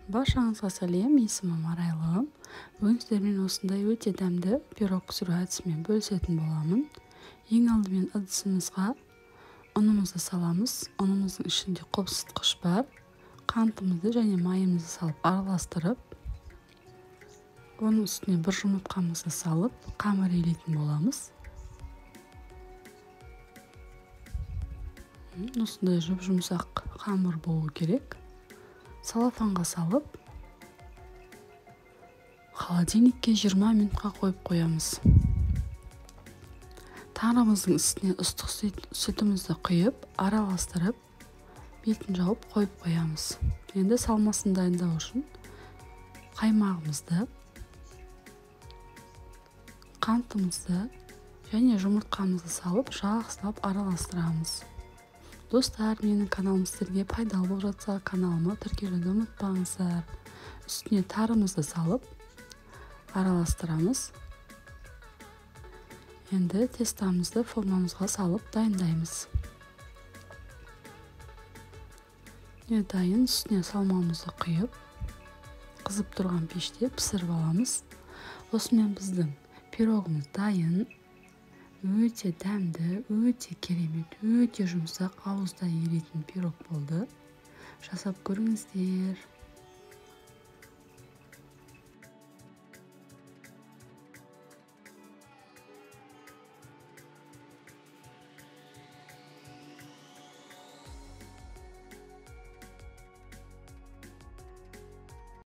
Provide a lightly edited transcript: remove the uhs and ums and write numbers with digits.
Баршаңызға сәлем, есімім Арайлым. Бүгін сіздермен осындай өте дәмді пирог пісіру әдісімен бөлісетін боламын. Ең алдымен ыдысымызға ұнымызды саламыз. Ұнымыздың ішінде қопсытқыш бар. Қантымызды және майымызды салып араластырып, оның үстіне бір жұмыртқамызды салып, қамыр илейтін боламыз. Осындай жұп-жұмсақ қамыр болу керек. Салафанға салып, холодильникке 20 минутқа қойып қоямыз. Тарымыздың үстіне ыстық сүтімізді құйып, араластырып, бетін жауып қойып қоямыз. Енді салмасын дайындау үшін қаймағымызды, қантымызды және жұмыртқамызды салып, жақсылап араластырамыз. Достар, менің каналым сіздерге пайдалы болып жатса, каналыма тіркелуді ұмытпаңыздар. Үстіне тарымызды салып, араластырамыз. Енді тестамызды формамызға салып дайындаймыз. Дайын, үстіне салмамызды құйып, қызып тұрған пеште пісіріп аламыз. Осымен біздің пирогымыз дайын. Өте дәмді, өте керемет, өте жұмсақ, ауызда еритін пирог болды. Жасап көріңіздер.